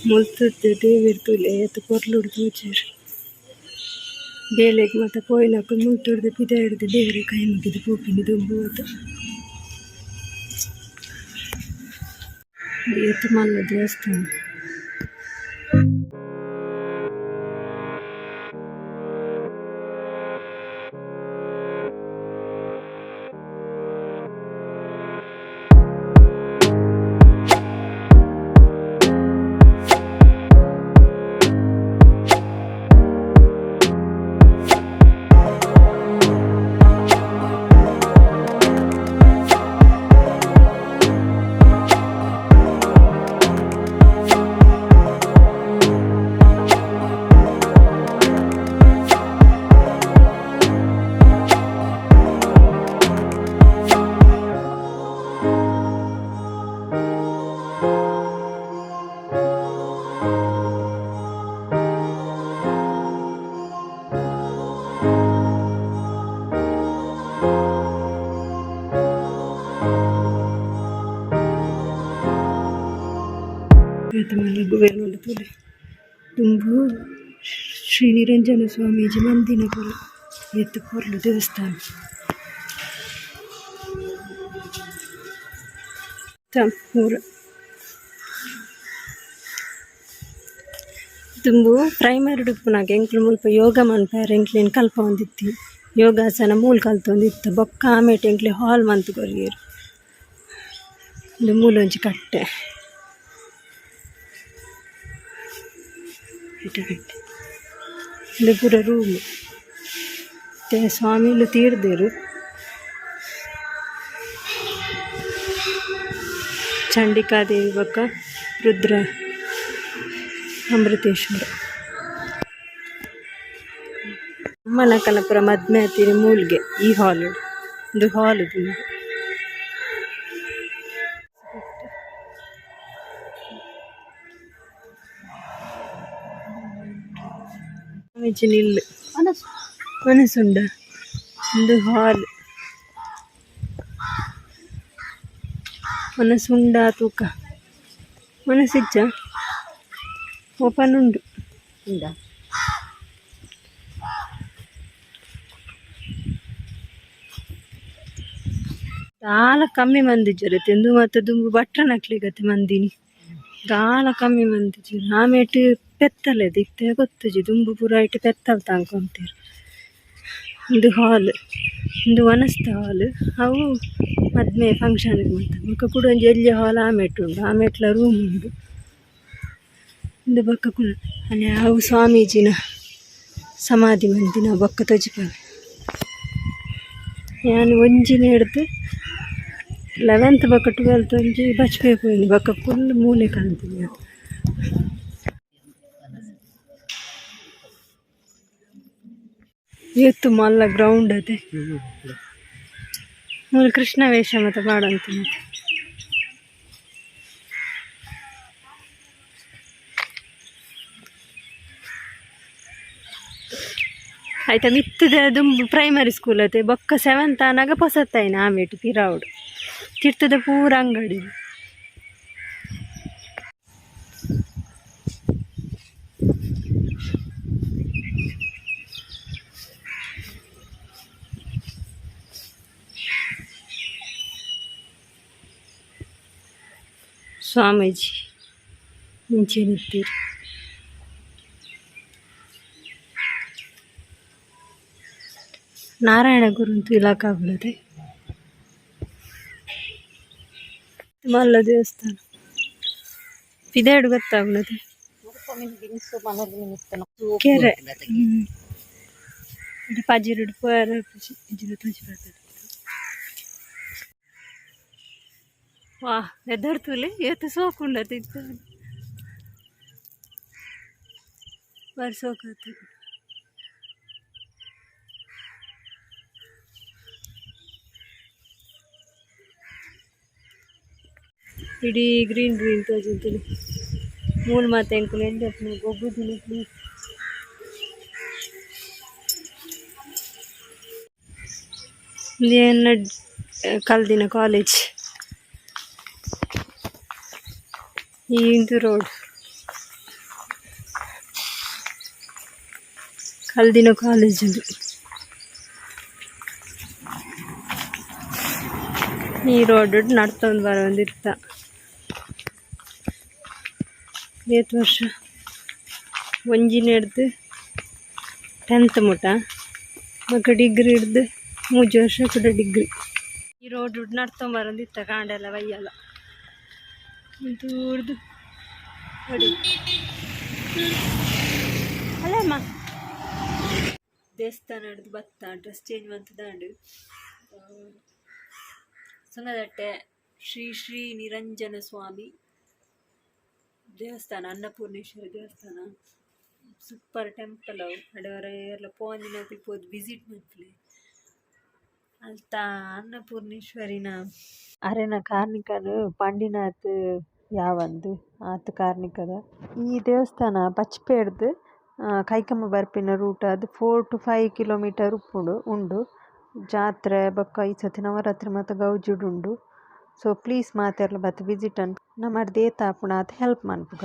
ಮುಲ್ತದ್ದು ದೇವಿರ್ತುಲೆ ಎತ್ತು ಕೊರ್ಲುಡು ತೂಚರು ಬೇಲೆಗೆ ಮತ್ತೆ ಪೋಯ್ನಕ್ಕ ಮುಲ್ತುಡ್ದು ಪಿದ ಹಿಡ್ದು ದೇವ್ರ ಕೈ ಮುಗಿದು ಪೂಪಿನಿ ದುಂಬುವುದು ಎತ್ತು ಮಲ್ಲ ದೇವಸ್ಥಾನ. ಗುಬೇರ್ನೋಡು ತುಂಬು ಶ್ರೀ ನಿರಂಜನ ಸ್ವಾಮೀಜಿ ಮಂದಿನ ಪುರ ಎತ್ತು ಕೊರ್ಲು ದೇವಸ್ಥಾನ ಊರು ತುಂಬು ಪ್ರೈಮರಿ ಡುಪ್ಪುನಾಗ ಎಂಕ್ಲು ಮುಲ್ಪ ಯೋಗ ಮನ್ಪಾರ ಎಂಕ್ಲೇನು ಕಲ್ಪ ಹೊಂದಿತ್ತು ಯೋಗಾಸನ ಮೂಲ ಕಲ್ತೊಂದಿತ್ತು ಬೊಕ್ಕ ಆಮೇಲೆ ಎಂಕ್ಲೆ ಹಾಲ್ ಮಂತ್ ಕೊರಿಯರು ಇದು ಮೂಲೊಂಜಿ ಕಟ್ಟೆ ಇದು ಪೂರ ರೂಮು ಮತ್ತೆ ಸ್ವಾಮಿಲು ತೀರ್ದೇರು ಚಂಡಿಕಾದೇವಿ ಬಕ್ಕ ರುದ್ರ ಅಮೃತೇಶ್ವರ ಅಮ್ಮನಕನಪುರ ಮದ್ಮೆ ಹತ್ತಿರ ಮೂಲ್ಗೆ ಈ ಹಾಲ್ ಇದು ಹಾಲ್ ಇದು ನಿಲ್ಲು ಮನಸ್ಸುಂಡ ಒಂದು ಹಾಲ್ ಮನಸ್ಸುಂಡ ತೂಕ ಮನಸ್ಸಿಜ್ಜ ಓಪನ್ ಉಂಡು ದಾಲ ಕಮ್ಮಿ ಮಂದಿ ಜೊತೆ ಎಂದು ಮತ್ತೆ ದುಂಬು ಬಟ್ರ ನಕ್ಲಿಗತ್ತೆ ಮಂದಿನಿ ದಾಲ ಕಮ್ಮಿ ಮಂದಿ ಜೀರು ಆಮೇಟು ಪೆತ್ತಲೆ ದಿಕ್ತೆ ಗೊತ್ತುಜಿ ದುಂಬು ಪೂರ ಇಟ್ಟು ಪೆತ್ತಲ್ ತಾಂಕೊಂತೀರು ಇದು ಹಾಲ್ ಇದು ವನಸ್ಥ ಹಾಲ್ ಅವು ಮದ್ಮೆ ಫಂಕ್ಷನ್ ಮಾಡ್ತಾರೆ ಬೊಕ್ಕ ಕೂಡ ಒಂದು ಎಲ್ಲಿ ಹಾಲ್ ಆಮೇಟ್ ಉಂಡು ಆಮೇಟ್ಲ ರೂಮ್ ಉಂಡು ಇದು ಬೊಕ್ಕ ಕೂಡ ಅಲ್ಲಿ ಅವು ಸ್ವಾಮೀಜಿನ ಸಮಾಧಿ ಮಂದಿನ ಬೊಕ್ಕ ತಜಿಪಾವೆ ನಾನು ಒಂಜಿನ ಹಿಡ್ದು 11th ಬೊಕ್ಕ 12th ಒಂಜಿ ಬಚ್ಬೇಕು ಹೋಯ್ನಿ ಬೊಕ್ಕ ಫುಲ್ ಮೂಲೆ ಕಾಣ್ತೀನಿ ಇವತ್ತು ಮಲ್ಲ ಗ್ರೌಂಡ್ ಅದೇ ಮೂಲ ಕೃಷ್ಣ ವೇಷ ಮತ್ತೆ ಮಾಡಂತೀನಿ ಆಯ್ತಾ ಮಿತ್ತದೆ ಅದು ಪ್ರೈಮರಿ ಸ್ಕೂಲ್ ಅದೇ ಬೊಕ್ಕ 7th ಆನಾಗ ಪೊಸತ್ತಾಯಿನ ಆಮೇಟು ಪಿರಾವುಡು ತಿರ್ತದ ಪೂರ ಅಂಗಡಿ ಸ್ವಾಮೀಜಿ ಮುಂಚೆ ನಿಂತೀರಿ ನಾರಾಯಣ ಗುರುಂತು ಇಲಾಖಾಗ್ಲದೆ ಮಲ್ಲ ದೇವಸ್ಥಾನ ಪಿದೇಡು ಗೊತ್ತಾಗ್ಲದೆ ಕೆರೆ ಪಜಿರುಡು ಪರ ವಾ ಎದ್ದರ್ತುಲೆ ಇವತ್ತು ಸೋಕುಂಡತಿತ್ತು ಬರ್ಸೋಕತ್ತು ಇಡೀ ಗ್ರೀನ್ ಗ್ರೀನ್ ತೋಜಂತೀನಿ ಮೂಲ ಮಾತೆ ಎಂಕುಲು ಎಂಡಪ್ಪನ ಗೊಬ್ಬುದಿನ ಪ್ಲೀಸ್ ಇದೇನ ಕಲ್ದಿನ ಕಾಲೇಜ್ ಈ ಇಂದು ರೋಡ್ ಕಲ್ದಿನ ಕಾಲೇಜದು ಈ ರೋಡ್ ನಡ್ತೊಂದು ಬರೋಂದಿರ್ತ ಏತ್ ವರ್ಷ ಒಂಜಿನ ಹಿಡ್ದು 10th ಮುಟ ಮಕ್ಕ ಡಿಗ್ರಿ ಹಿಡ್ದು 3 ವರ್ಷ ಕೂಡ ಡಿಗ್ರಿ ಈ ರೋಡ್ ನಡ್ತೊಂದು ಬರೋಂದಿತ್ತ ಕಾಂಡೆಲ್ಲ ಬೈಯಲ್ಲ ದೂರದು ನೋಡಿ ಅಲ್ಲಮ್ಮ ದೇವಸ್ಥಾನ ಹಿಡ್ದು ಬತ್ತ ಡ್ರೆಸ್ ಚೇಂಜ್ ಮಾಡ್ತದಾಂಡು ಸುಂಗದಟ್ಟೆ ಶ್ರೀ ಶ್ರೀ ನಿರಂಜನ ಸ್ವಾಮಿ ದೇವಸ್ಥಾನ ಅನ್ನಪೂರ್ಣೇಶ್ವರಿ ದೇವಸ್ಥಾನ ಸೂಪರ್ ಟೆಂಪಲ್ ಅವು ಅಡವರ ಎಲ್ಲ ಪೋಂದಿನ ತಿಪ್ಪೋದು ವಿಸಿಟ್ ಮಾಡ್ಲಿ ಅಲ್ತ ಅನ್ನಪೂರ್ಣೇಶ್ವರಿನ ಅರೆನ ಕಾರ್ಣಿಕನು ಪಂಡಿನಾಥ್ ಯಾವಂದು ಆತ ಕಾರ್ಣಿಕದ ಈ ದೇವಸ್ಥಾನ ಪಚ್ಪೇಡ್ದು ಕೈಕಮ್ಮ ಬರ್ಪಿನ ರೂಟ್ ಅದು 4 to 5 ಕಿಲೋಮೀಟರ್ ಉಂಡು ಜಾತ್ರೆ ಬೊಕ್ಕ ಈ ಸತಿ ನವರಾತ್ರಿ ಮತ್ತು ಗೌಜುಡು ಉಂಡು ಸೊ ಪ್ಲೀಸ್ ಮಾತೆರ್ಲ ಬತ್ತು ವಿಸಿಟ್ ಅನ್ ನಮ್ಮದು ಏತ ಆಪುನ ಅದು ಹೆಲ್ಪ್ ಮನ್ಪುಗ.